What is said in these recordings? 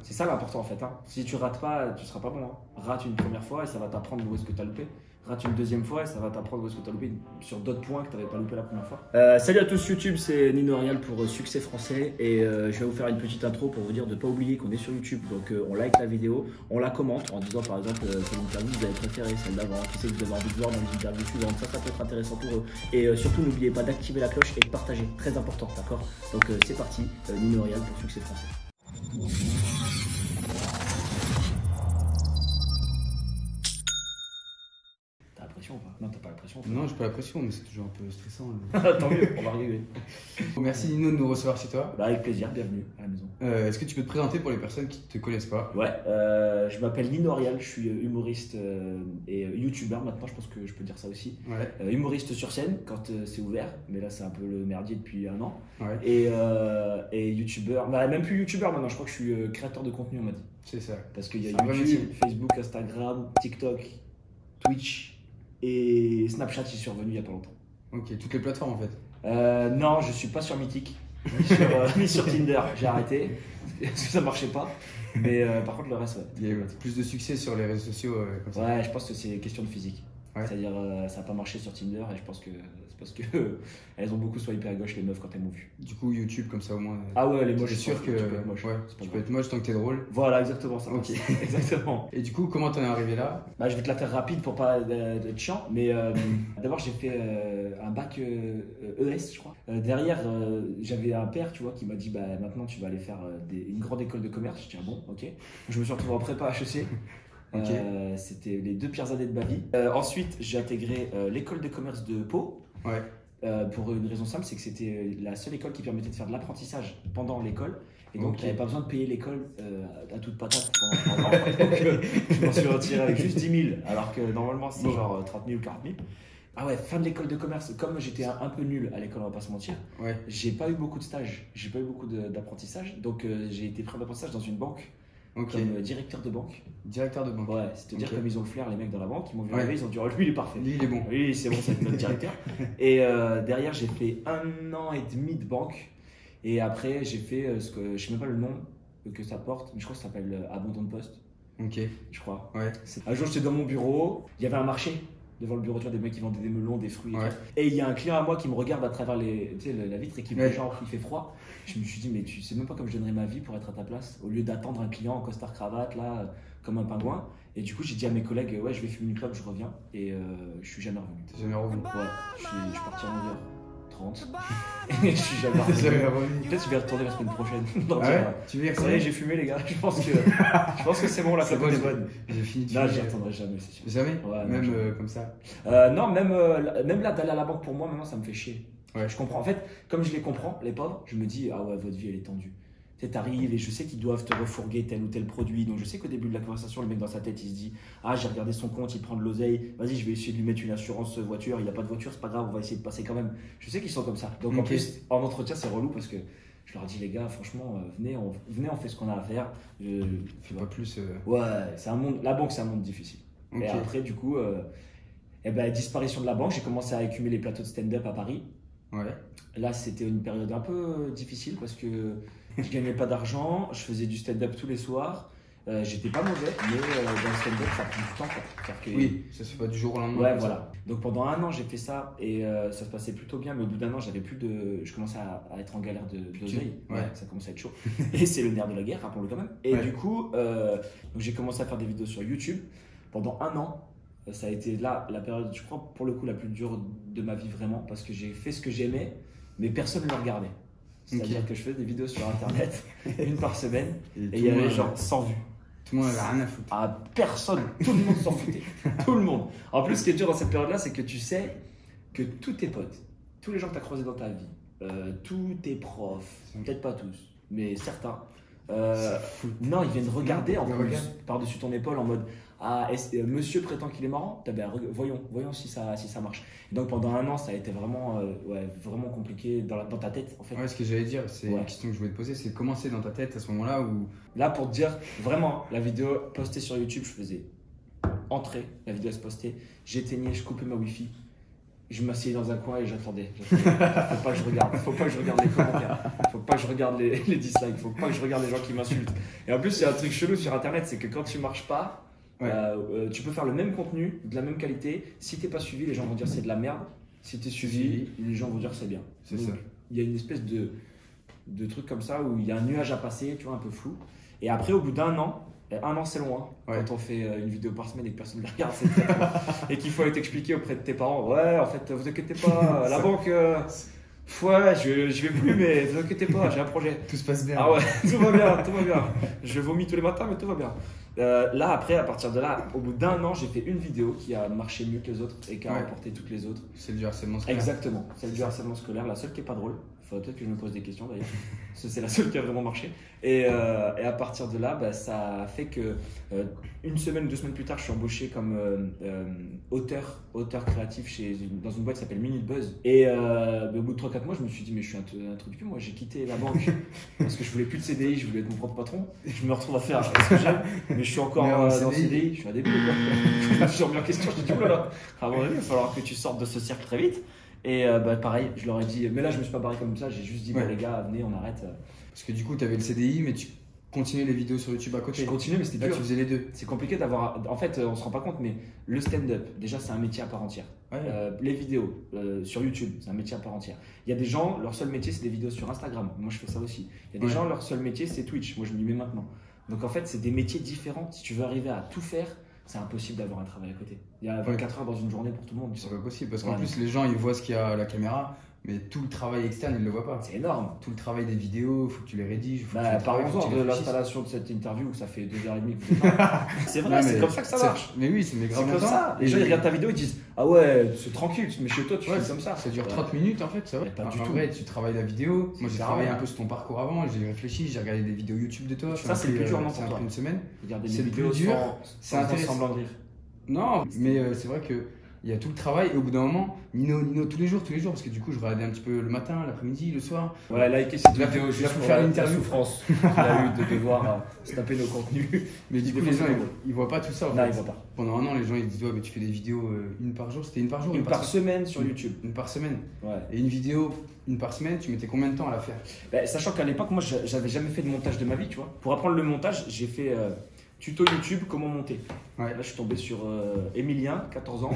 C'est ça l'important en fait. Hein. Si tu rates pas, tu seras pas bon. Hein. Rate une première fois et ça va t'apprendre où est-ce que tu as loupé. Rate une deuxième fois et ça va t'apprendre où est-ce que tu as loupé sur d'autres points que tu n'avais pas loupé la première fois. Salut à tous YouTube, c'est Nino Arial pour Succès Français et je vais vous faire une petite intro pour vous dire de ne pas oublier qu'on est sur YouTube. Donc on like la vidéo, on la commente en disant par exemple quelle interview vous avez préféré, celle d'avant, qui c'est que vous avez envie de voir dans les interviews suivantes. Ça peut être intéressant pour eux. Et surtout n'oubliez pas d'activer la cloche et de partager, très important, d'accord? Donc c'est parti, Nino Arial pour Succès Français. T'as la pression ou pas? Non, t'as pas la pression. Non, j'ai pas la pression, mais c'est toujours un peu stressant. Tant mieux, on va rigoler. Merci Nino de nous recevoir chez toi. Bah, avec plaisir, bienvenue à la maison. Est-ce que tu peux te présenter pour les personnes qui ne te connaissent pas? Ouais, je m'appelle Nino Arial, je suis humoriste et youtubeur maintenant, je pense que je peux dire ça aussi. Ouais. Humoriste sur scène quand c'est ouvert, mais là c'est un peu le merdier depuis un an. Ouais. Et youtubeur, bah, même plus youtubeur maintenant, je crois que je suis créateur de contenu, on m'a dit. C'est ça. Parce qu'il y a C'est un vrai YouTube, métier. Facebook, Instagram, TikTok, Twitch et Snapchat qui sont revenus il y a pas longtemps. Ok, toutes les plateformes en fait. Non, je suis pas sur Mythique, ni sur Tinder, j'ai arrêté parce que ça marchait pas. Mais par contre, le reste, ouais. Il y a plus de succès sur les réseaux sociaux comme ça. Ouais, je pense que c'est question de physique. Ouais. C'est-à-dire, ça n'a pas marché sur Tinder et je pense que c'est parce que elles ont beaucoup swipé à gauche les meufs quand elles m'ont vu. Du coup, YouTube comme ça au moins. Ah ouais, les tu moches, es sûr que tu peux être moche. ouais, C'est pas tu grave. peux être moche tant que t'es drôle. Voilà, exactement ça. Ok. Exactement. Et du coup, comment t'en es arrivé là? Bah, je vais te la faire rapide pour pas être chiant, mais d'abord j'ai fait un bac ES, je crois. Derrière, j'avais un père, tu vois, qui m'a dit bah maintenant tu vas aller faire une grande école de commerce. Je dis ah bon, ok. Je me suis retrouvé en prépa HEC. Ok. C'était les 2 pires années de ma vie. Ensuite, j'ai intégré l'école de commerce de Pau. Ouais. Pour une raison simple, c'est que c'était la seule école qui permettait de faire de l'apprentissage pendant l'école. Et donc, Ok. tu n'avais pas besoin de payer l'école à toute patate pendant 3 ans. Donc, je m'en suis retiré avec juste 10 000, alors que normalement, c'est Bon. genre 30 000 ou 40 000. Ah ouais, fin de l'école de commerce. Comme j'étais un peu nul à l'école, on va pas se mentir, Ouais. j'ai pas eu beaucoup de stages, j'ai pas eu beaucoup d'apprentissage. Donc, j'ai été pris en apprentissage dans une banque Ok. comme directeur de banque. Directeur de banque. Ouais, c'est-à-dire Ok. comme ils ont le flair, les mecs dans la banque, ils m'ont vu Ouais. arriver, ils ont dit oh, lui il est parfait. Lui, il est bon. Oui, c'est bon, c'est notre directeur. Et derrière, j'ai fait 1 an et demi de banque. Et après, j'ai fait ce que je sais même pas le nom que ça porte, mais je crois que ça s'appelle abandon de poste, Ok. je crois. Ouais. Un jour, j'étais dans mon bureau, il y avait un marché devant le bureau, tu vois, des mecs qui vendaient des melons, des fruits. Ouais. Et il y a un client à moi qui me regarde à travers la vitre et qui me Ouais. dit genre, il fait froid. Je me suis dit, mais tu sais même pas comme je donnerais ma vie pour être à ta place, au lieu d'attendre un client en costard cravate, là, comme un pingouin. Et du coup, j'ai dit à mes collègues, ouais, je vais fumer une clope, je reviens. Et je suis jamais revenu. T'es jamais revenu. Ouais, je suis parti à 9h30. Et je suis jamais T'es jamais revenu. revenu. Peut-être que je vais retourner la semaine prochaine. Non, Ah ouais? Tu veux y ça y est, retourner? j'ai fumé, les gars. Je pense que c'est bon, la C'est clope bon, est bonne. J'ai fini de Là, fumer. j'y retournerai jamais, c'est sûr. Jamais? Ouais, Même non, jamais. comme ça. Non, même là, d'aller à la banque pour moi, maintenant, ça me fait chier. Ouais. Je comprends. En fait, comme je les comprends, les pauvres, je me dis, ah ouais, votre vie, elle est tendue. Tu sais, t'arrives et je sais qu'ils doivent te refourguer tel ou tel produit. Donc, je sais qu'au début de la conversation, le mec dans sa tête, il se dit, ah, j'ai regardé son compte, il prend de l'oseille. Vas-y, je vais essayer de lui mettre une assurance voiture. Il n'a pas de voiture, c'est pas grave, on va essayer de passer quand même. Je sais qu'ils sont comme ça. Donc, en Ok. plus, en entretien, c'est relou parce que je leur dis, les gars, franchement, venez, on fait ce qu'on a à faire. Fais pas plus. Ouais, c'est un monde, la banque, c'est un monde difficile. Ok. Et après, du coup, disparition de la banque, j'ai commencé à écumer les plateaux de stand-up à Paris. Ouais. Là, c'était une période un peu difficile parce que je gagnais pas d'argent, je faisais du stand-up tous les soirs. J'étais pas mauvais, mais dans le stand-up, ça prend du temps, quoi. C'est-à-dire que- Oui, ça se fait pas du jour au lendemain. Ouais, comme ça. voilà. Donc pendant 1 an, j'ai fait ça et ça se passait plutôt bien, mais au bout d'1 an, j'avais plus de. Je commençais à être en galère d'oseille. Ouais. Ça commençait à être chaud. Et c'est le nerf de la guerre, rappelons-le quand même. Et Ouais. du coup, donc j'ai commencé à faire des vidéos sur YouTube pendant 1 an. Ça a été là la période, je crois, pour le coup, la plus dure de ma vie vraiment, parce que j'ai fait ce que j'aimais, mais personne ne me regardait. C'est-à-dire Ok. que je faisais des vidéos sur internet, une par semaine, et tout il y le avait monde- genre 100 vues. Tout le monde avait rien à foutre. À personne, tout le monde s'en foutait. Tout le monde. En plus, ce qui est dur dans cette période-là, c'est que tu sais que tous tes potes, tous les gens que tu as croisés dans ta vie, tous tes profs, peut-être pas tous, mais certains, non, ils viennent regarder en Ils plus regardent. par-dessus ton épaule en mode ah, monsieur prétend qu'il est marrant, voyons si ça marche. Et donc pendant 1 an, ça a été vraiment, vraiment compliqué dans ta tête en fait. Ouais, ce que j'allais dire, c'est Ouais. une question que je voulais te poser, c'est comment c'est dans ta tête à ce moment-là où. Là, pour te dire, vraiment, la vidéo postée sur YouTube, je faisais entrer, la vidéo elle se postait, j'éteignais, je coupais ma Wi-Fi je m'asseyais dans un coin et j'attendais. Faut pas que je regarde. Faut pas que je regarde les commentaires. Faut pas que je regarde les dislikes. Faut pas que je regarde les gens qui m'insultent. Et en plus, il y a un truc chelou sur internet, c'est que quand tu marches pas, tu peux faire le même contenu, de la même qualité. Si t'es pas suivi, les gens vont dire c'est de la merde. Si t'es suivi, les gens vont dire c'est bien. C'est Donc, ça. il y a une espèce de truc comme ça où il y a un nuage à passer, tu vois, un peu flou. Et après, au bout d'un an c'est loin. Quand on fait une vidéo par semaine et que personne ne la regarde, c'est très loin. Et qu'il faut t'expliquer auprès de tes parents, ouais, en fait, vous inquiétez pas, la banque, ouais, je vais plus, mais vous inquiétez pas, j'ai un projet. Tout se passe bien. Ah ouais, tout va bien, tout va bien. Je vomis tous les matins, mais tout va bien. Là, après, à partir de là, au bout d'un an, j'ai fait une vidéo qui a marché mieux que les autres et qui a remporté toutes les autres. C'est du harcèlement scolaire. Exactement, c'est du harcèlement scolaire, la seule qui est pas drôle. Faudrait peut-être que je me pose des questions d'ailleurs. C'est la seule qui a vraiment marché. Et à partir de là, ça a fait que une semaine ou 2 semaines plus tard, je suis embauché comme auteur créatif dans une boîte qui s'appelle Minute Buzz. Et au bout de 3-4 mois, je me suis dit, mais je suis un truc du cul. Moi, j'ai quitté la banque parce que je voulais plus de CDI, je voulais être mon propre patron. Je me retrouve à faire ce que j'aime, mais je suis encore dans le CDI. Je suis un début. Je me suis remis en question. Je me suis dit, oulala, à un moment donné, il va falloir que tu sortes de ce cercle très vite. Et pareil, je leur ai dit, mais là je me suis pas barré comme ça, j'ai juste dit, bon les gars, venez, on arrête. Parce que du coup, tu avais le CDI, mais tu continuais les vidéos sur YouTube à côté. Je continuais, mais c'était dur. Là, tu faisais les deux. C'est compliqué d'avoir. En fait, on se rend pas compte, mais le stand-up, déjà, c'est un métier à part entière. Les vidéos sur YouTube, c'est un métier à part entière. Il y a des gens, leur seul métier, c'est des vidéos sur Instagram. Moi, je fais ça aussi. Il y a des gens, leur seul métier, c'est Twitch. Moi, je m'y mets maintenant. Donc, en fait, c'est des métiers différents. Si tu veux arriver à tout faire, c'est impossible d'avoir un travail à côté. Il y a 24 heures dans une journée pour tout le monde. C'est pas possible parce qu'en plus les gens ils voient ce qu'il y a à la caméra, mais tout le travail externe ils le voient pas. C'est énorme. Tout le travail des vidéos, il faut que tu les rédiges. Parlons-en de l'installation de cette interview où ça fait 2h30 que vous êtes là. C'est vrai, c'est comme ça que ça marche. Mais oui, c'est grave comme ça. Les gens ils regardent ta vidéo et ils disent ah ouais, c'est tranquille, mais chez toi tu fais comme ça. Ça dure 30 minutes en fait, ça va. Pas du tout. En vrai, tu travailles la vidéo. Moi j'ai travaillé un peu sur ton parcours avant, j'ai réfléchi, j'ai regardé des vidéos YouTube de toi. Ça c'est le plus dur pour toi. Une semaine. Regarder des vidéos sans semblant de rire. Non, mais c'est vrai que il y a tout le travail et au bout d'un moment, Nino tous les jours, parce que du coup je regardais un petit peu le matin, l'après-midi, le soir. Ouais, likez cette vidéo juste pour faire l'interview. Souffrance qu'il a eu de devoir se taper nos contenus. Mais du coup, les gens ils voient pas tout ça. Non, ils voient pas. Pendant un an, les gens ils disent ouais, mais tu fais des vidéos une par jour, c'était une par jour. Une par semaine sur YouTube. Une par semaine. Ouais. Et une vidéo une par semaine, tu mettais combien de temps à la faire? Sachant qu'à l'époque, moi j'avais jamais fait de montage de ma vie, tu vois. Pour apprendre le montage, j'ai fait tuto YouTube, comment monter. Là, je suis tombé sur Emilien, 14 ans,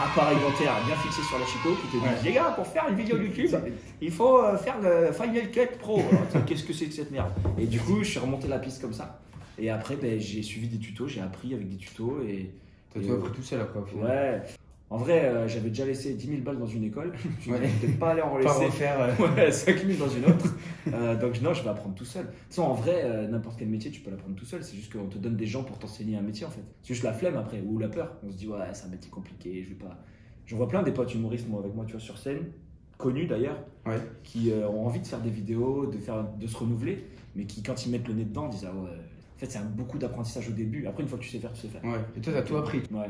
appareil dentaire bien fixé sur la Chico, qui te dit les gars, pour faire une vidéo YouTube, il faut faire le Final Cut Pro. Qu'est-ce que c'est que cette merde? Et du coup, je suis remonté la piste comme ça. Et après, j'ai suivi des tutos, j'ai appris avec des tutos. T'as tout appris tout seul après au final. Ouais. En vrai, j'avais déjà laissé 10 000 balles dans une école. Je ne vais peut-être pas aller en relaisser. Pas refaire. 5 000 dans une autre. Donc non, je vais apprendre tout seul. En vrai, n'importe quel métier, tu peux l'apprendre tout seul. C'est juste qu'on te donne des gens pour t'enseigner un métier en fait. C'est juste la flemme après, ou la peur. On se dit, ouais, c'est un métier compliqué, je vais pas. J'en vois plein des potes humoristes avec moi, tu vois, sur scène, connus d'ailleurs, qui ont envie de faire des vidéos, de se renouveler, mais qui, quand ils mettent le nez dedans, disent, ah ouais. En fait, c'est beaucoup d'apprentissage au début. Après, une fois que tu sais faire, tu sais faire. Ouais. Et toi, t'as tout appris. Ouais,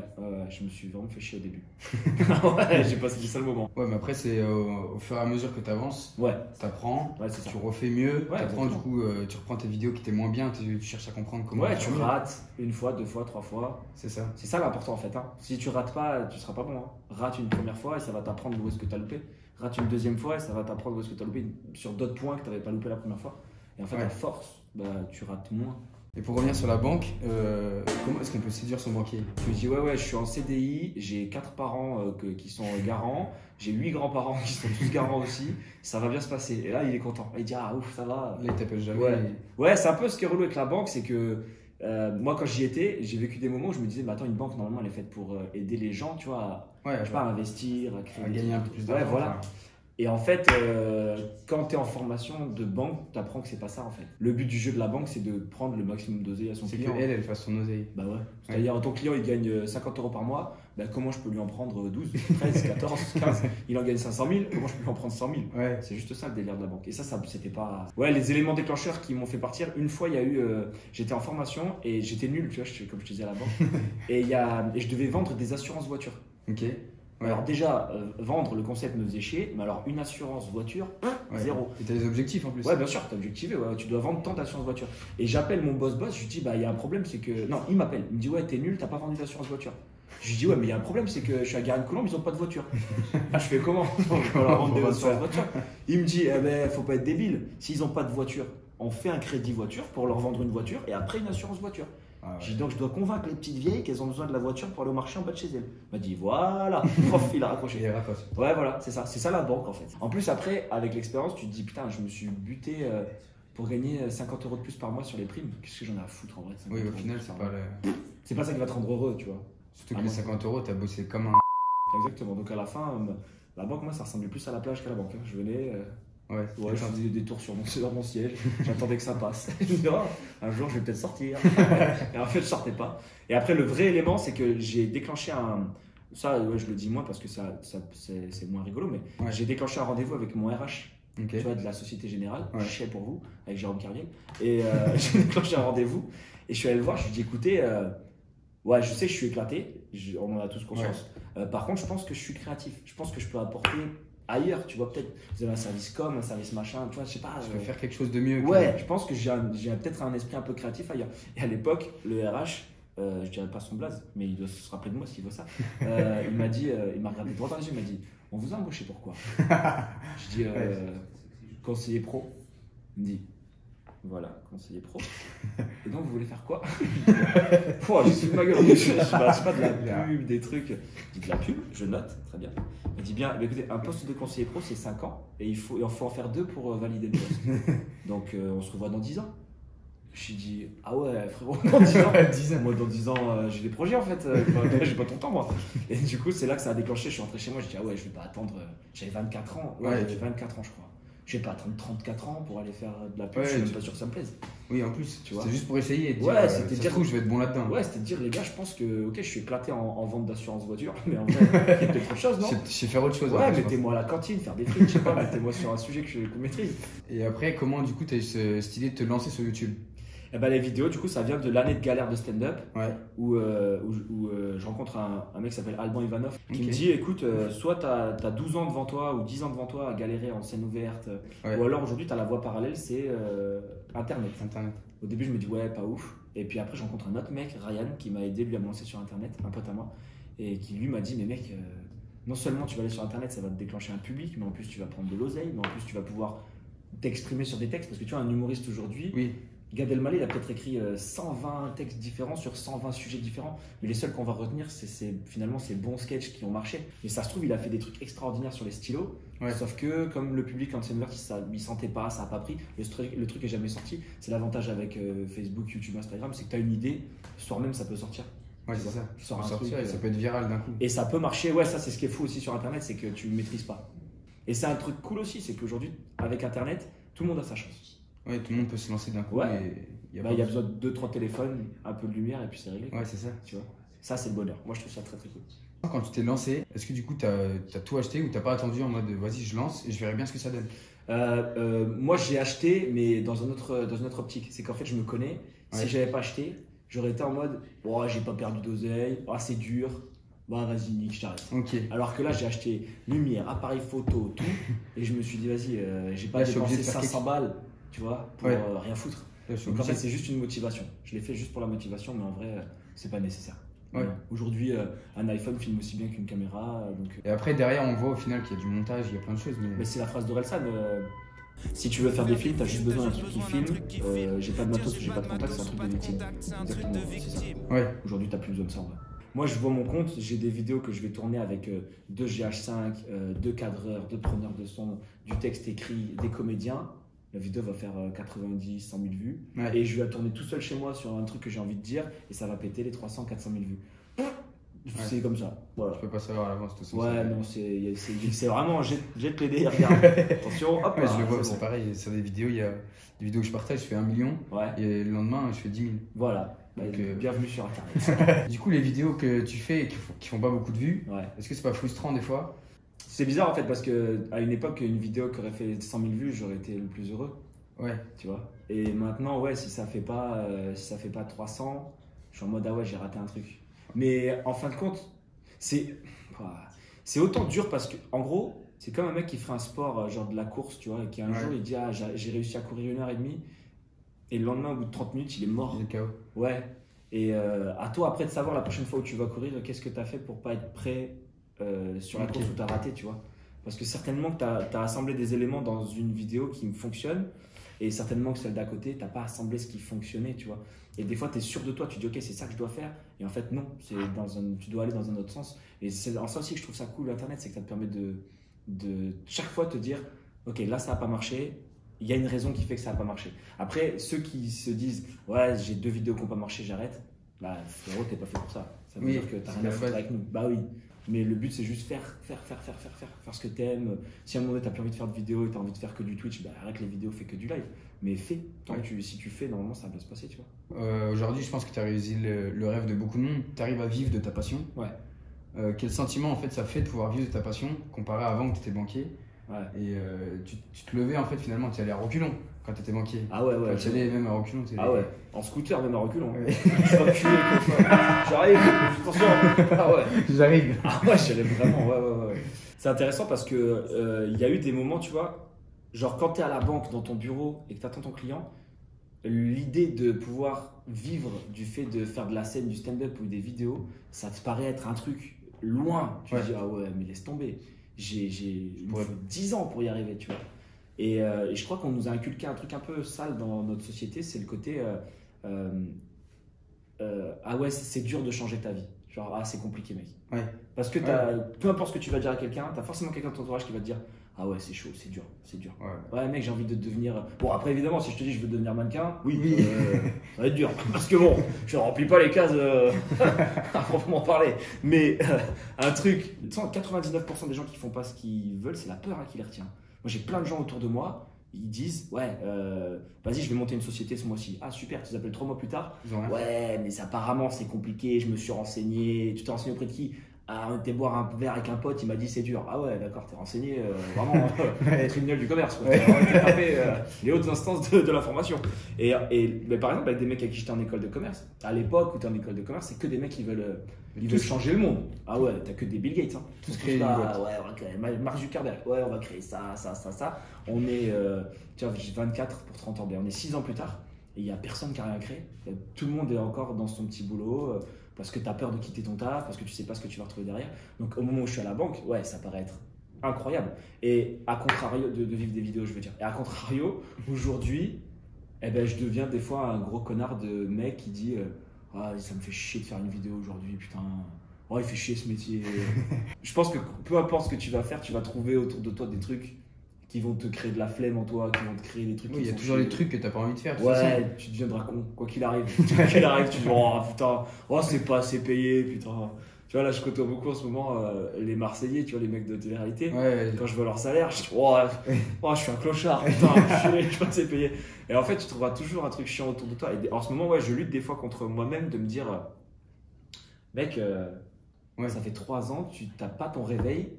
je me suis vraiment fait chier au début. Ouais, j'ai passé du seul moment. Ouais, mais après, c'est au fur et à mesure que t'avances. Ouais. T'apprends. Ouais, c'est ça. Tu refais mieux. Ouais, t'apprends, du coup, tu reprends tes vidéos qui étaient moins bien. Tu cherches à comprendre comment. Ouais, tu rates une fois, 2 fois, 3 fois. C'est ça. C'est ça l'important en fait. Hein. Si tu rates pas, tu seras pas bon. Hein. Rate une première fois et ça va t'apprendre où est-ce que t'as loupé. Rate une deuxième fois et ça va t'apprendre où est-ce que t'as loupé sur d'autres points que t'avais pas loupé la première fois. Et en fait, à force, tu rates moins. Et pour revenir sur la banque, comment est-ce qu'on peut séduire son banquier? Je me dis ouais, je suis en CDI, j'ai 4 parents qui sont garants, j'ai 8 grands-parents qui sont tous garants aussi, ça va bien se passer. Et là, il est content. Il dit ah ouf, ça va. Là, il t'appelle jamais. Ouais, c'est un peu ce qui est relou avec la banque, c'est que moi quand j'y étais, j'ai vécu des moments où je me disais mais attends, une banque normalement elle est faite pour aider les gens, tu vois, je sais pas, à investir, à créer, à gagner un peu plus d'argent. Ouais, voilà. Et en fait, quand tu es en formation de banque, tu apprends que c'est pas ça en fait. Le but du jeu de la banque, c'est de prendre le maximum d'oseille à son client. C'est qu'elle fasse son oseille. Bah ouais. C'est-à-dire, ton client, il gagne 50 € par mois, bah comment je peux lui en prendre 12, 13, 14, 15? Il en gagne 500 000, comment je peux lui en prendre 100 000? Ouais. C'est juste ça le délire de la banque. Et ça c'était pas. Ouais, les éléments déclencheurs qui m'ont fait partir, une fois, il y a eu. J'étais en formation et j'étais nul, tu vois, comme je te disais à la banque. et je devais vendre des assurances voitures. Ok. Ouais. Alors déjà, vendre le concept me faisait chier, mais alors une assurance voiture, zéro. Et t'as des objectifs en plus. Ouais, bien sûr, t'as objectivé, tu dois vendre tant d'assurance voiture. Et j'appelle mon boss, je lui dis, bah il y a un problème, c'est que... Non, il m'appelle, il me dit, ouais, t'es nul, t'as pas vendu d'assurance voiture. Je lui dis ouais mais il y a un problème, c'est que je suis à Garenne-Colombes, ils ont pas de voiture. Ah, je fais comment? On leur rendre des voitures. Il me dit eh ben faut pas être débile, s'ils ont pas de voiture, on fait un crédit voiture pour leur vendre une voiture et après une assurance voiture. Ah ouais. J'ai dit donc je dois convaincre les petites vieilles qu'elles ont besoin de la voiture pour aller au marché en bas de chez elles. Il m'a dit voilà, prof il a raccroché. Et raccroche. Ouais voilà, c'est ça la banque en fait. En plus après avec l'expérience tu te dis putain je me suis buté pour gagner 50 € de plus par mois sur les primes. Qu'est-ce que j'en ai à foutre en vrai? Oui au final c'est pas le... C'est pas ça qui va te rendre heureux tu vois. Surtout que les 50 €, t'as bossé comme un... Exactement, donc à la fin la banque moi ça ressemblait plus à la plage qu'à la banque. Je venais... Ouais, je faisais des tours sur mon siège, j'attendais que ça passe. Je me disais, oh, un jour je vais peut-être sortir. Et en fait, je sortais pas. Et après, le vrai élément, c'est que j'ai déclenché un. Ça, ouais, je le dis moins parce que c'est moins rigolo, mais ouais. j'ai déclenché un rendez-vous avec mon RH, okay. tu vois, de la Société Générale, ouais. Chez pour vous, avec Jérôme Carlier. Et j'ai déclenché un rendez-vous et je suis allé le voir, je lui ai dit, écoutez, ouais, je sais que je suis éclaté, on en a tous conscience. Ouais. Par contre, je pense que je suis créatif, je pense que je peux apporter. Ailleurs, tu vois, peut-être vous avez un service com, un service machin, tu vois, je sais pas. Je peux faire quelque chose de mieux. Ouais, je pense que j'ai peut-être un esprit un peu créatif ailleurs. Et à l'époque, le RH, je dirais pas son blaze, mais il doit se rappeler de moi s'il veut ça. Il m'a dit, il m'a regardé droit dans les yeux, il m'a dit, on vous a embauché pourquoi? Je dis, conseiller pro. Il me dit, voilà, conseiller pro. Et donc vous voulez faire quoi? Je suis de ma gueule. C'est pas de la pub, des trucs. Je dis de la pub, je note, très bien. Il dit bien, écoutez, un poste de conseiller pro c'est 5 ans et il faut en faire 2 pour valider le poste. Donc on se revoit dans 10 ans. Je lui dis, ah ouais frérot, dans 10 ans, 10 ans. Moi dans 10 ans j'ai des projets en fait, j'ai pas ton temps moi. Et du coup c'est là que ça a déclenché, je suis rentré chez moi, je dis ah ouais je vais pas attendre, j'avais 24 ans, j'avais 24 ans je crois. Je vais pas attendre 34 ans pour aller faire de la pub, je suis même pas sûr que ça me plaise. Oui, en plus, tu vois. C'est juste pour essayer et dire, c'était dire je vais être bon là-dedans. Ouais, c'était de dire, les gars, je pense que, ok, je suis éclaté en vente d'assurance voiture, mais en vrai, il y a peut-être autre chose, non? Je sais faire autre chose. Ouais, mettez-moi à la cantine, faire des frites, je sais pas, mettez-moi sur un sujet que je maîtrise. Et après, comment, du coup, tu as eu cette idée de te lancer sur YouTube? Eh ben, les vidéos, du coup, ça vient de l'année de galère de stand-up, ouais. où je rencontre un mec qui s'appelle Alban Ivanov, qui me dit, écoute, soit tu as 12 ans devant toi ou 10 ans devant toi à galérer en scène ouverte, ou alors aujourd'hui, tu as la voie parallèle, c'est Internet. Au début, je me dis, ouais, pas ouf. Et puis après, je rencontre un autre mec, Ryan, qui m'a aidé lui à me lancer sur Internet, un pote à moi, et qui lui m'a dit, mais mec, non seulement tu vas aller sur Internet, ça va te déclencher un public, mais en plus tu vas prendre de l'oseille, mais en plus tu vas pouvoir t'exprimer sur des textes, parce que tu vois, un humoriste aujourd'hui, oui. Gad Elmaleh, il a peut-être écrit 120 textes différents sur 120 sujets différents, mais les seuls qu'on va retenir, c'est finalement ces bons sketchs qui ont marché. Et ça se trouve, il a fait des trucs extraordinaires sur les stylos, sauf que comme le public en scène ouverte, il sentait pas, ça a pas pris, le truc est jamais sorti. C'est l'avantage avec Facebook, YouTube, Instagram, c'est que tu as une idée, le soir même ça peut sortir. Ouais, c'est ça. Ça peut sortir et ça peut être viral d'un coup. Et ça peut marcher, ouais, ça c'est ce qui est fou aussi sur Internet, c'est que tu ne maîtrises pas. Et c'est un truc cool aussi, c'est qu'aujourd'hui, avec Internet, tout le monde a sa chance. Ouais, tout le monde peut se lancer d'un coup. Ouais. Il y a besoin de 2-3 téléphones, un peu de lumière et puis c'est réglé. Ouais, c'est ça. Tu vois, ça c'est le bonheur. Moi je trouve ça très très cool. Quand tu t'es lancé, est-ce que du coup tu as tout acheté ou t'as pas attendu en mode vas-y je lance et je verrai bien ce que ça donne? Moi j'ai acheté mais dans une autre optique. C'est qu'en fait je me connais. Si j'avais pas acheté, j'aurais été en mode oh, j'ai pas perdu d'oseille, oh, c'est dur. Bah vas-y nique, je t'arrête. Okay. Alors que là j'ai acheté lumière, appareil photo, tout et je me suis dit vas-y j'ai pas dépensé 500 balles. Tu vois, pour rien foutre. Donc en fait, c'est juste une motivation. Je l'ai fait juste pour la motivation, mais en vrai, c'est pas nécessaire. Ouais. Aujourd'hui, un iPhone filme aussi bien qu'une caméra. Donc... Et après, derrière, on voit au final qu'il y a du montage, il y a plein de choses. Mais c'est la phrase d'Orelsan. Si tu veux faire des films, t'as juste besoin d'un truc qui filme. J'ai pas de matos, j'ai pas de contact, c'est un truc de métier. Exactement, c'est ça. Ouais. Aujourd'hui, t'as plus besoin de ça en vrai. Moi, je vois mon compte, j'ai des vidéos que je vais tourner avec 2 GH5, 2 cadreurs, 2 preneurs de son, du texte écrit, des comédiens. La vidéo va faire 90, 100 000 vues. Ouais. Et je vais la tourner tout seul chez moi sur un truc que j'ai envie de dire et ça va péter les 300, 400 000 vues. C'est comme ça. Voilà. Je peux pas savoir à l'avance tout ça. Ouais, non, c'est vraiment jette PD, regarde. Attention, hop là. Je le vois, c'est pareil. Sur des vidéos, il y a des vidéos que je partage, je fais 1 million. Et le lendemain, je fais 10 000. Voilà. Donc, bienvenue sur Internet. Du coup, les vidéos que tu fais et qui font pas beaucoup de vues, est-ce que c'est pas frustrant des fois? C'est bizarre en fait parce qu'à une époque, une vidéo qui aurait fait 100 000 vues, j'aurais été le plus heureux. Ouais. Tu vois. Et maintenant, si ça fait pas 300, je suis en mode ah ouais, j'ai raté un truc. Mais en fin de compte, c'est autant dur parce que en gros, c'est comme un mec qui ferait un sport genre de la course, tu vois, et qui un jour il dit j'ai réussi à courir 1h30 et le lendemain au bout de 30 minutes, il est mort. Il est KO. Ouais. Et à toi après de savoir la prochaine fois où tu vas courir, qu'est-ce que tu as fait pour pas être prêt sur la course où tu as raté, tu vois. Parce que certainement que tu as assemblé des éléments dans une vidéo qui fonctionne et certainement que celle d'à côté, tu n'as pas assemblé ce qui fonctionnait, tu vois. Et des fois, tu es sûr de toi, tu dis ok, c'est ça que je dois faire. Et en fait, non, tu dois aller dans un autre sens. Et c'est en ça aussi que je trouve ça cool, Internet, c'est que ça te permet de chaque fois te dire ok, là ça n'a pas marché, il y a une raison qui fait que ça n'a pas marché. Après, ceux qui se disent ouais, j'ai 2 vidéos qui n'ont pas marché, j'arrête, bah frérot, t'es pas fait pour ça. Ça veut dire que t'as rien à foutre avec nous. Bah oui. Mais le but, c'est juste faire ce que t'aimes. Si à un moment donné, t'as plus envie de faire de vidéos et t'as envie de faire que du Twitch, bah arrête les vidéos, fais que du live. Mais fais. Si tu fais, normalement, ça va bien se passer, tu vois. Aujourd'hui, je pense que tu as réalisé le rêve de beaucoup de monde. Tu arrives à vivre de ta passion. Ouais. Quel sentiment, en fait, ça fait de pouvoir vivre de ta passion comparé à avant que tu étais banquier. Ouais. Et tu te levais, en fait, finalement, tu allais à reculons quand tu étais banquier. Ah ouais, ouais. Tu allais même à reculons. Ah ouais. En scooter, même à reculons. Ouais. Je suis reculé comme ça. J'arrive, attention. Ah ouais. J'arrive. Ah ouais, j'allais vraiment. Ouais. C'est intéressant parce que y a eu des moments, tu vois, genre quand tu es à la banque dans ton bureau et que tu attends ton client, l'idée de pouvoir vivre du fait de faire de la scène, du stand-up ou des vidéos, ça te paraît être un truc loin. Tu te dis, ah ouais, mais laisse tomber. Il me faut 10 ans pour y arriver, tu vois. Et je crois qu'on nous a inculqué un truc un peu sale dans notre société, c'est le côté ah ouais, c'est dur de changer ta vie. Genre, ah, c'est compliqué, mec. Ouais. Parce que peu importe ce que tu vas dire à quelqu'un, tu as forcément quelqu'un de ton entourage qui va te dire ah ouais, c'est chaud, c'est dur. Ouais, mec, j'ai envie de devenir. Bon, après, évidemment, si je te dis je veux devenir mannequin, oui. Ça va être dur. Parce que bon, je ne remplis pas les cases à proprement parler. Mais un truc, 99% des gens qui font pas ce qu'ils veulent, c'est la peur qui les retient. Moi, j'ai plein de gens autour de moi, ils disent ouais, vas-y, je vais monter une société ce mois-ci. Ah, super, tu t'appelles 3 mois plus tard. Ouais, mais apparemment, c'est compliqué, je me suis renseigné. Tu t'es renseigné auprès de qui? Ah, on était boire un verre avec un pote, il m'a dit c'est dur. Ah ouais, d'accord, t'es renseigné vraiment tribunal du commerce. T'as vraiment été tapé les hautes instances de l'information. Mais par exemple, avec des mecs avec qui j'étais en école de commerce, à l'époque où t'es en école de commerce, c'est que des mecs qui veulent changer le monde. Ah ouais, t'as que des Bill Gates. Hein. Tous créer ouais, on va créer Mark Zuckerberg. Ouais, on va créer ça. On est, tu vois, j'ai 24 pour 30 ans. On est 6 ans plus tard et il n'y a personne qui a rien créé. Tout le monde est encore dans son petit boulot. Parce que tu as peur de quitter ton taf, parce que tu sais pas ce que tu vas retrouver derrière. Donc au moment où je suis à la banque, ouais, ça paraît être incroyable. Et à contrario de vivre des vidéos, je veux dire. Et à contrario, aujourd'hui, je deviens des fois un gros connard de mec qui dit ah, ça me fait chier de faire une vidéo aujourd'hui, putain. Oh, il fait chier ce métier. Je pense que peu importe ce que tu vas faire, tu vas trouver autour de toi des trucs qui vont te créer de la flemme en toi, qui vont te créer des trucs. Oui, il y a toujours des trucs que t'as pas envie de faire. Ouais, tu deviendras con, quoi qu'il arrive. Tu dis, oh putain, oh c'est pas assez payé, putain. Tu vois, là, je côtoie beaucoup en ce moment les Marseillais, tu vois, les mecs de télé-réalité. Ouais. Quand je vois leur salaire, je dis, oh, je suis un clochard, putain, je suis pas assez payé. Et en fait, tu trouveras toujours un truc chiant autour de toi. Et en ce moment, ouais, je lutte des fois contre moi-même de me dire, mec, ça fait 3 ans, tu n'as pas ton réveil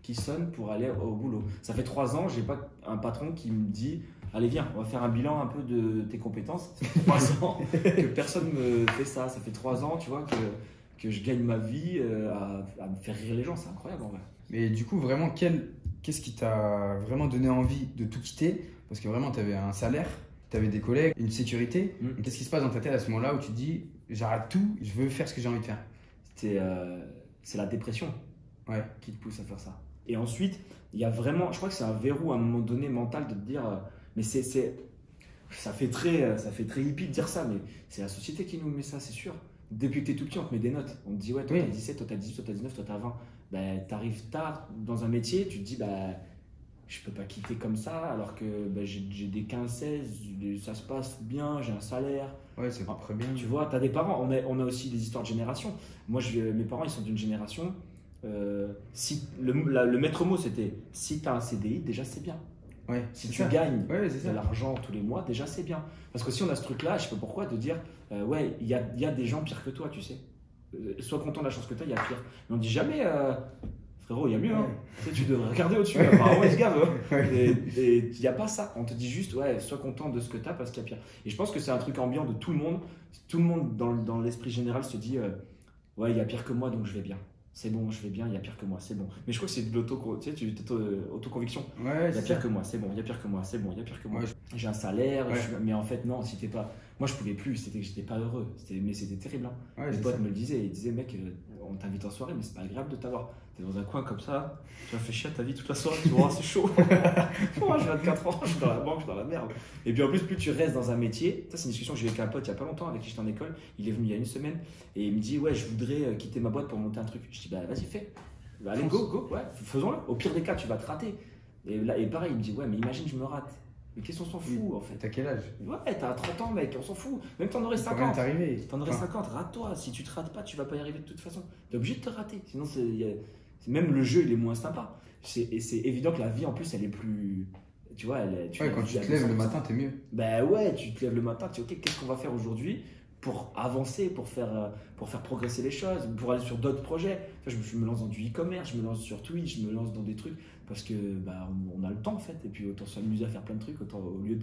qui sonne pour aller au boulot. Ça fait 3 ans, j'ai pas un patron qui me dit allez viens, on va faire un bilan un peu de tes compétences. Ça fait 3 ans que personne me fait ça. Ça fait 3 ans, tu vois, que je gagne ma vie à me faire rire les gens. C'est incroyable en vrai. Mais du coup, vraiment, qu'est-ce qui t'a vraiment donné envie de tout quitter? Parce que vraiment, tu avais un salaire, tu avais des collègues, une sécurité. Et qu'est-ce qui se passe dans ta tête à ce moment-là où tu te dis j'arrête tout, je veux faire ce que j'ai envie de faire? C'est la dépression qui te pousse à faire ça. Et ensuite, il y a vraiment, je crois que c'est un verrou à un moment donné mental de te dire, mais ça fait très hippie de dire ça, mais c'est la société qui nous met ça, c'est sûr. Depuis que tu es tout petit, on te met des notes. On te dit, ouais, toi t'as 17, toi t'as 18, toi t'as 19, toi t'as 20. Ben, t'arrives tard dans un métier, tu te dis, je peux pas quitter comme ça, alors que j'ai des 15-16, ça se passe bien, j'ai un salaire. Ouais, c'est pas très bien. Tu vois, t'as des parents, on a aussi des histoires de génération. Moi, mes parents, ils sont d'une génération. Si le maître mot c'était si tu as un CDI, déjà c'est bien. Ouais, si tu gagnes de l'argent tous les mois, déjà c'est bien. Parce que si on a ce truc là, je sais pas pourquoi, de dire ouais, il y a des gens pires que toi, tu sais. Sois content de la chance que tu as, il y a pire. Mais on dit jamais frérot, il y a mieux. Hein. Tu devrais regarder au-dessus. Apparemment, ils se gavent. Et il n'y a pas ça. On te dit juste ouais, sois content de ce que tu as parce qu'il y a pire. Et je pense que c'est un truc ambiant de tout le monde. Tout le monde dans l'esprit général se dit ouais, il y a pire que moi donc je vais bien. C'est bon, je vais bien, il y a pire que moi, c'est bon. Mais je crois que c'est de l'autoconviction. Ouais, il y a pire que moi, c'est bon, il y a pire que moi, c'est bon, il y a pire que moi. J'ai un salaire, mais en fait, non, si t'es pas. Moi, je pouvais plus, c'était que j'étais pas heureux. Mais c'était terrible. Hein. Ouais, Les c'est potes ça. me le disaient, ils disaient, mec, on t'invite en soirée, mais c'est pas agréable de t'avoir. T'es dans un coin comme ça, tu vas faire chier ta vie toute la soirée, tu vois, c'est chaud. Moi, j'ai 24 ans, je suis dans la banque, je suis dans la merde. Et puis en plus tu restes dans un métier, ça c'est une discussion que j'ai eu avec un pote il y a pas longtemps, avec qui j'étais en école, il est venu il y a une semaine, et il me dit, ouais, je voudrais quitter ma boîte pour monter un truc. Je dis, bah vas-y, fais. Bah, allez, go, ouais, faisons-le. Au pire des cas, tu vas te rater. Et pareil, il me dit, ouais, mais imagine, je me rate. Mais qu'est-ce qu'on s'en fout en fait? T'as quel âge? Ouais, t'as 30 ans, mec, on s'en fout. Même t'en aurais Ça va rien 50. t'arriver. T'en aurais 50, rate-toi. Si tu te rates pas, tu vas pas y arriver de toute façon. T'es obligé de te rater. Sinon, même le jeu, il est moins sympa. Et c'est évident que la vie, en plus, elle est plus. Tu vois, Quand tu te lèves le matin, t'es mieux. Ben ouais, tu te lèves le matin, tu dis, ok, qu'est-ce qu'on va faire aujourd'hui pour avancer, pour faire progresser les choses, pour aller sur d'autres projets. Enfin, je me lance dans du e-commerce, je me lance sur Twitch, je me lance dans des trucs parce que on a le temps en fait. Et puis autant s'amuser à faire plein de trucs au lieu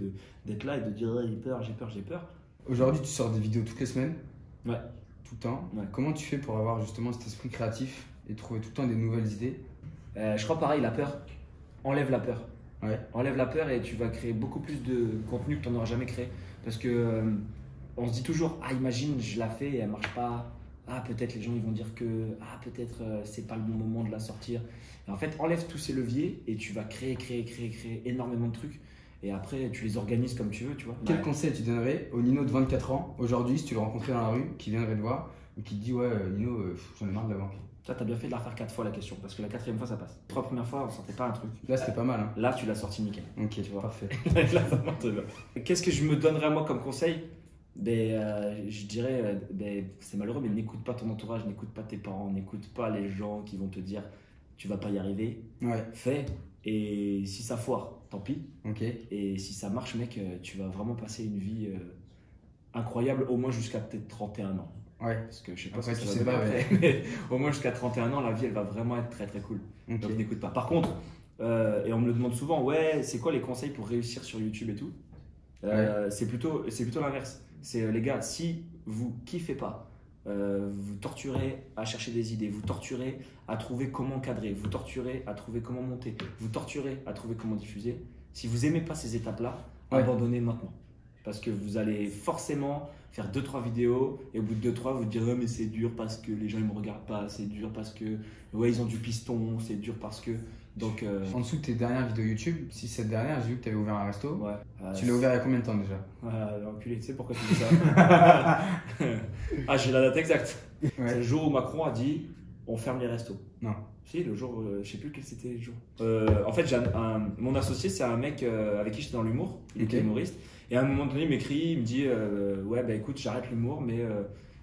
d'être là et de dire j'ai peur. Aujourd'hui, tu sors des vidéos toutes les semaines. Ouais. Tout le temps. Ouais. Comment tu fais pour avoir justement cet esprit créatif et trouver tout le temps des nouvelles idées? Je crois pareil, la peur. Enlève la peur. Ouais. Enlève la peur et tu vas créer beaucoup plus de contenu que tu n'auras jamais créé. Parce que on se dit toujours, imagine, je la fais et elle marche pas. Peut-être les gens ils vont dire que peut-être c'est pas le bon moment de la sortir. Et en fait, enlève tous ces leviers et tu vas créer énormément de trucs. Et après, tu les organises comme tu veux, tu vois. Quel conseil tu donnerais au Nino de 24 ans aujourd'hui si tu le rencontrais dans la rue, qui viendrait te voir et qui te dit ouais Nino, j'en ai marre de la banque? Ça, t'as bien fait de la refaire 4 fois la question parce que la 4e fois ça passe. 3 premières fois, on sentait pas un truc. Là, c'était pas mal. Hein. Là, tu l'as sorti nickel. Ok, tu vois. parfait. Là, ça marche bien. Qu'est-ce que je me donnerais moi comme conseil? Je dirais, c'est malheureux, mais n'écoute pas ton entourage, n'écoute pas tes parents, n'écoute pas les gens qui vont te dire tu vas pas y arriver. Ouais. Fais, et si ça foire, tant pis. Ok. Et si ça marche, mec, tu vas vraiment passer une vie incroyable, au moins jusqu'à peut-être 31 ans. Ouais. Parce que je sais pas Après, ce que tu ça sais va pas, donner après, mais au moins jusqu'à 31 ans, la vie elle va vraiment être très très cool. Ok. Donc n'écoute pas. Par contre, et on me le demande souvent, ouais, c'est quoi les conseils pour réussir sur YouTube et tout? C'est plutôt l'inverse. C'est les gars, si vous kiffez pas, vous torturez à chercher des idées, vous torturez à trouver comment cadrer, vous torturez à trouver comment monter, vous torturez à trouver comment diffuser. Si vous aimez pas ces étapes-là, abandonnez maintenant. Parce que vous allez forcément faire 2-3 vidéos et au bout de 2-3, vous direz mais c'est dur parce que les gens ils me regardent pas, c'est dur parce que ils ont du piston, c'est dur parce que. Donc, en dessous de tes dernières vidéos YouTube, si cette dernière, j'ai vu que tu avais ouvert un resto. Ouais. Tu l'as ouvert il y a combien de temps déjà? L'enculé, tu sais pourquoi tu dis ça? J'ai la date exacte. Ouais. C'est le jour où Macron a dit on ferme les restos. Non. Si, le jour, je sais plus quel c'était le jour. En fait, mon associé, c'est un mec avec qui j'étais dans l'humour, il était humoriste. Et à un moment donné, il m'écrit, il me dit écoute, j'arrête l'humour, mais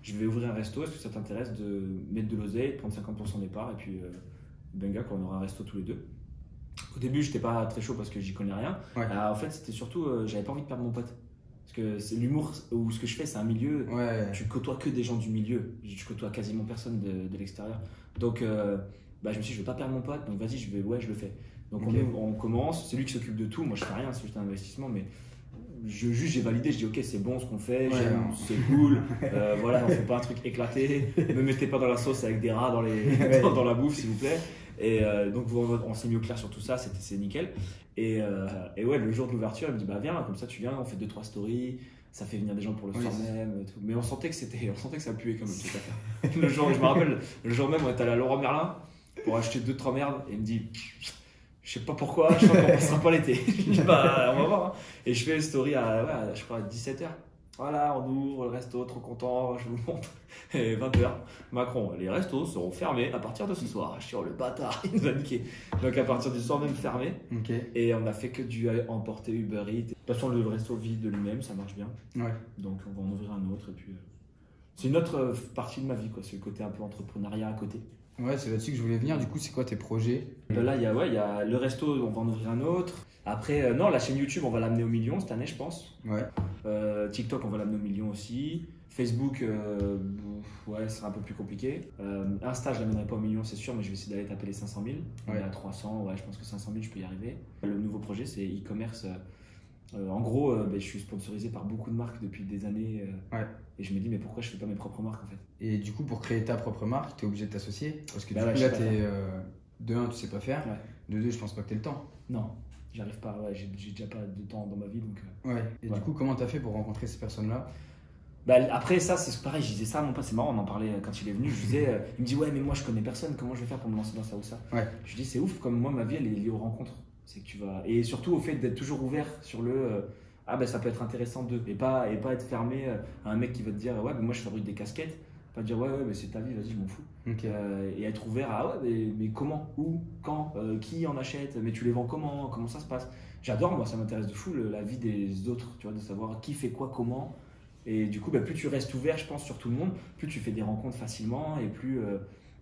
je vais ouvrir un resto. Est-ce que ça t'intéresse de mettre de l'oseille, de prendre 50% des parts et puis benga, qu'on aura un resto tous les deux. Au début, j'étais pas très chaud parce que j'y connais rien. Ouais. En fait, c'était surtout, j'avais pas envie de perdre mon pote. Parce que c'est l'humour, ou ce que je fais, c'est un milieu. Ouais. Tu côtoies que des gens du milieu. Tu côtoies quasiment personne de l'extérieur. Donc, je me suis dit, je veux pas perdre mon pote, donc vas-y, je le fais. Donc, on commence. C'est lui qui s'occupe de tout. Moi, je fais rien, c'est juste un investissement, mais. J'ai validé, je dis ok, c'est bon ce qu'on fait, c'est cool, voilà, on fait pas un truc éclaté, ne mettez pas dans la sauce avec des rats dans la bouffe s'il vous plaît. Et donc on s'est mis au clair sur tout ça, c'est nickel. Et ouais, le jour de l'ouverture, il me dit viens, comme ça tu viens, on fait 2-3 stories, ça fait venir des gens pour le soir même, tout. Mais on sentait que ça puait quand même cette affaire. Le jour, je me rappelle, le jour même on est allé à Leroy Merlin pour acheter 2-3 merdes et il me dit je sais pas pourquoi, je crois qu'on passera pas l'été. Je dis on va voir. Hein. Et je fais une story à je crois à 17h. Voilà, on ouvre le resto, trop content, je vous le montre. Et 20h, Macron, les restos seront fermés à partir de ce soir. Je suis le bâtard, il nous a niqué. Donc à partir du soir même fermé. Et on a fait que du emporter Uber Eats. De toute façon, le resto vide de lui-même, ça marche bien. Ouais. Donc on va en ouvrir un autre. Et puis, c'est une autre partie de ma vie, quoi. C'est le côté un peu entrepreneuriat à côté. Ouais, c'est là-dessus que je voulais venir. Du coup, c'est quoi tes projets? Là, il y a le resto, on va en ouvrir un autre. Après, non, la chaîne YouTube, on va l'amener au million cette année, je pense. Ouais. TikTok, on va l'amener au million aussi. Facebook, c'est un peu plus compliqué. Insta, je l'amènerai pas au million, c'est sûr, mais je vais essayer d'aller taper les 500 000. On est à 300, je pense que 500 000, je peux y arriver. Le nouveau projet, c'est e-commerce. En gros, je suis sponsorisé par beaucoup de marques depuis des années. Et je me dis, mais pourquoi je fais pas mes propres marques en fait? Et du coup, pour créer ta propre marque, tu es obligé de t'associer? Parce que du coup, là, là, de 1, tu sais pas faire. Ouais. De 2, je pense pas que tu aies le temps. Non. j'arrive pas, ouais, j'ai déjà pas de temps dans ma vie donc. Ouais. Et Ouais. du coup, comment t'as fait pour rencontrer ces personnes-là? Bah, après ça c'est pareil, je disais ça à mon pote, c'est marrant, on en parlait quand il est venu, je disais, il me dit ouais mais moi je connais personne, comment je vais faire pour me lancer dans ça ou ça. Ouais. Je lui dis c'est ouf comme moi ma vie elle est liée aux rencontres, c'est que tu vas et surtout au fait d'être toujours ouvert sur le ah ben ça peut être intéressant de et pas être fermé à un mec qui va te dire ouais mais moi je fabrique des casquettes, pas te dire ouais mais c'est ta vie vas-y je m'en fous. Ok. Et être ouvert à ouais mais comment, où, quand, qui en achète, mais tu les vends comment ça se passe. J'adore moi ça m'intéresse de fou la vie des autres, tu vois, de savoir qui fait quoi comment. Et du coup, bah, plus tu restes ouvert, je pense, sur tout le monde, plus tu fais des rencontres facilement et plus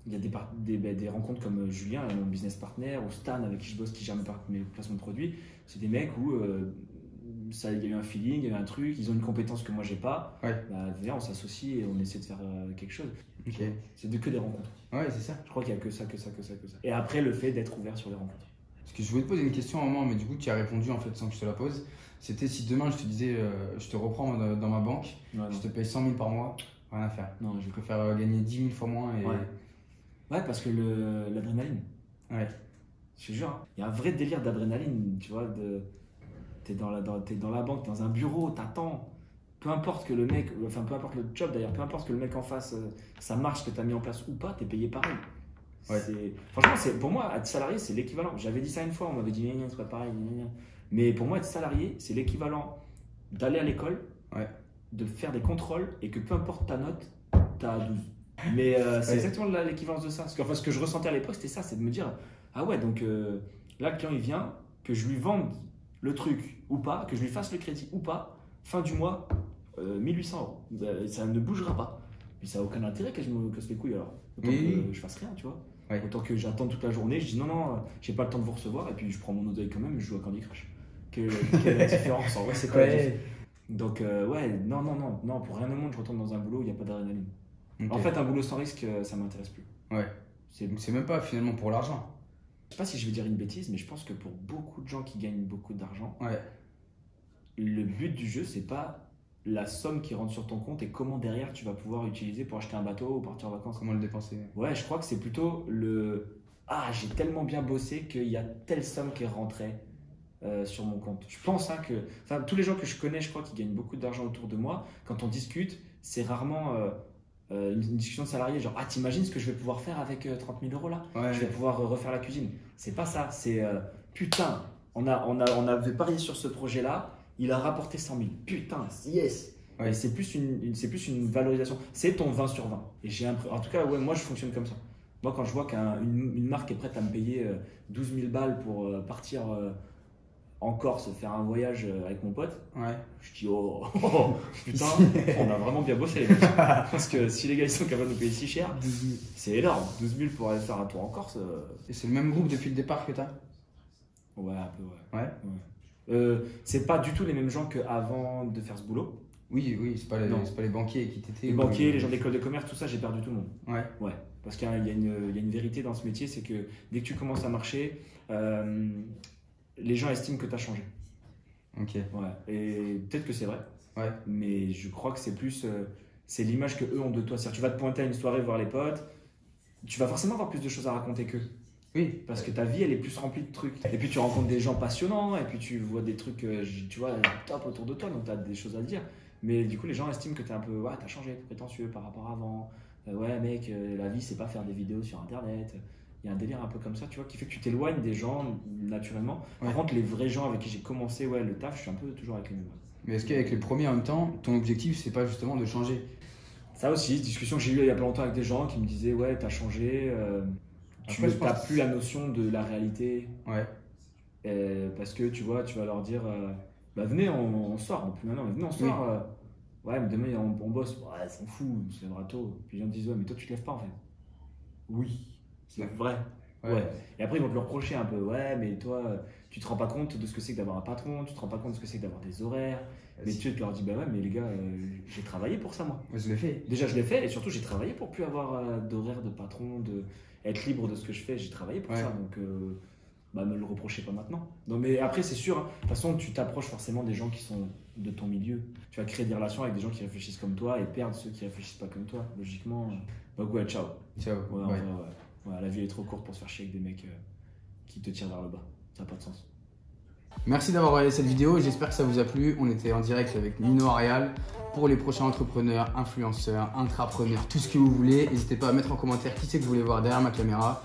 il y a des rencontres comme Julien, mon business partner, ou Stan avec qui je bosse, qui gère mes placements de produits. C'est des mecs où il y a eu un feeling, il y a eu un truc, ils ont une compétence que moi j'ai pas. Ouais. Bah, viens, on s'associe et on essaie de faire quelque chose. Ok. C'est que des rencontres. Ouais, c'est ça. Je crois qu'il y a que ça. Et après, le fait d'être ouvert sur les rencontres. Parce que je voulais te poser une question à un moment, mais du coup, tu as répondu en fait sans que je te la pose. C'était si demain je te disais, je te reprends dans ma banque, Ouais, je te paye 100 000 par mois, rien à faire. non, Je préfère gagner 10 000 fois moins et. Ouais. Ouais, parce que l'adrénaline. Ouais. Je te jure, hein, il y a un vrai délire d'adrénaline, tu vois. T'es dans la banque, dans un bureau, t'attends. Peu importe que le mec, enfin peu importe le job d'ailleurs, peu importe que le mec en face, ça marche, que t'as mis en place ou pas, t'es payé pareil. Ouais. Franchement, pour moi, être salarié, c'est l'équivalent. J'avais dit ça une fois, on m'avait dit, c'est pas pareil. Gna, gna. Mais pour moi, être salarié, c'est l'équivalent d'aller à l'école, Ouais. de faire des contrôles et que peu importe ta note, t'as 12. Mais c'est Ouais. exactement l'équivalence de ça. Parce qu'enfin, ce que je ressentais à l'époque, c'était ça, c'est de me dire, ah ouais, donc là, le client, il vient, que je lui vende le truc ou pas, que je lui fasse le crédit ou pas, fin du mois, 1800 €. Ça ne bougera pas. Mais ça n'a aucun intérêt que je me casse les couilles alors. Autant Oui. que je fasse rien, tu vois. Ouais. Autant que j'attends toute la journée, je dis non, j'ai pas le temps de vous recevoir, et puis je prends mon oseille quand même et je joue à Candy Crush. Quelle est la différence? En vrai, c'est pas la diff. Donc, ouais, non, pour rien au monde, je retourne dans un boulot où il n'y a pas d'adrénaline. Ok. En fait, un boulot sans risque, ça m'intéresse plus. Ouais. C'est C'est même pas finalement pour l'argent. Je sais pas si je vais dire une bêtise, mais je pense que pour beaucoup de gens qui gagnent beaucoup d'argent, Ouais. le but du jeu, c'est pas la somme qui rentre sur ton compte et comment derrière tu vas pouvoir utiliser pour acheter un bateau ou partir en vacances. Comment le dépenser? Ouais, je crois que c'est plutôt le ah, j'ai tellement bien bossé qu'il y a telle somme qui est rentrée sur mon compte. Je pense hein, que enfin, tous les gens que je connais, je crois, qui gagnent beaucoup d'argent autour de moi, quand on discute, c'est rarement une discussion de salarié, genre ah, t'imagines ce que je vais pouvoir faire avec 30 000 € là? Ouais. Je vais pouvoir refaire la cuisine. C'est pas ça, c'est putain, on avait parié sur ce projet-là, il a rapporté 100 000. Putain, yes! Ouais. Et c'est plus une valorisation. C'est ton 20 sur 20. Et en tout cas, ouais, moi je fonctionne comme ça. Moi, quand je vois qu'une marque est prête à me payer 12 000 balles pour partir en Corse faire un voyage avec mon pote, Ouais. je dis oh, putain, on a vraiment bien bossé les mecs. Parce que si les gars ils sont capables de nous payer si cher, 12 000. c'est énorme. 12 000 pour aller faire un tour en Corse. Et c'est le même groupe depuis le départ que t'as? Ouais, un peu, ouais. Ouais. C'est pas du tout les mêmes gens qu'avant de faire ce boulot. Oui, c'est pas Non. les banquiers qui t'étaient. Les banquiers, les gens d'école de commerce, tout ça, j'ai perdu tout le monde. Ouais. Ouais, parce qu'il y a une vérité dans ce métier, c'est que dès que tu commences à marcher, les gens estiment que tu as changé. Ok. Ouais. Et peut-être que c'est vrai, Ouais. mais je crois que c'est plus c'est l'image que eux ont de toi. C'est-à-dire, tu vas te pointer à une soirée voir les potes, tu vas forcément avoir plus de choses à raconter qu'eux. Oui. Parce que ta vie, elle est plus remplie de trucs. Et puis tu rencontres des gens passionnants, et puis tu vois des trucs, tu vois, top autour de toi, donc tu as des choses à dire. Mais du coup, les gens estiment que tu es un peu, ouais, t'as changé, t'es prétentieux par rapport à avant. Ouais, mec, la vie, c'est pas faire des vidéos sur Internet. Il y a un délire un peu comme ça, tu vois, qui fait que tu t'éloignes des gens naturellement. Par Ouais. contre, les vrais gens avec qui j'ai commencé, ouais, le taf, je suis un peu toujours avec les mêmes. Mais est-ce qu'avec les premiers en même temps, ton objectif c'est pas justement de changer? Ça aussi, discussion que j'ai eue il y a pas longtemps avec des gens qui me disaient, ouais, t'as changé, tu Après, je n'as pense- plus la notion de la réalité. Ouais. Parce que tu vois, tu vas leur dire, bah venez, on sort. Bon, plus maintenant, mais venez, on sort. Ouais, mais demain, on bosse. Ouais, s'en fout, c'est vrai tôt. Puis les gens te disent, ouais, mais toi, tu te lèves pas en fait. Oui, c'est vrai. Ouais. Et après, ils vont te le reprocher un peu. Ouais, mais toi, tu te rends pas compte de ce que c'est que d'avoir un patron, tu te rends pas compte de ce que c'est que d'avoir des horaires. Mais tu leur dis, bah ouais, mais les gars, j'ai travaillé pour ça, moi. Ouais, je l'ai fait. Déjà, je l'ai fait, et surtout, j'ai travaillé pour plus avoir d'horaire de patron, de être libre de ce que je fais. J'ai travaillé pour Ouais. ça, donc bah, me le reprochez pas maintenant. Non, mais après, c'est sûr, hein. De toute façon, tu t'approches forcément des gens qui sont de ton milieu. Tu vas créer des relations avec des gens qui réfléchissent comme toi et perdre ceux qui réfléchissent pas comme toi, logiquement. Donc, ouais, ciao. Ciao. Ouais, Bye. ouais. Ouais, la vie est trop courte pour se faire chier avec des mecs qui te tirent vers le bas. Ça n'a pas de sens. Merci d'avoir regardé cette vidéo, j'espère que ça vous a plu. On était en direct avec Nino Arial. Pour les prochains entrepreneurs, influenceurs, intrapreneurs, tout ce que vous voulez, n'hésitez pas à mettre en commentaire qui c'est que vous voulez voir derrière ma caméra.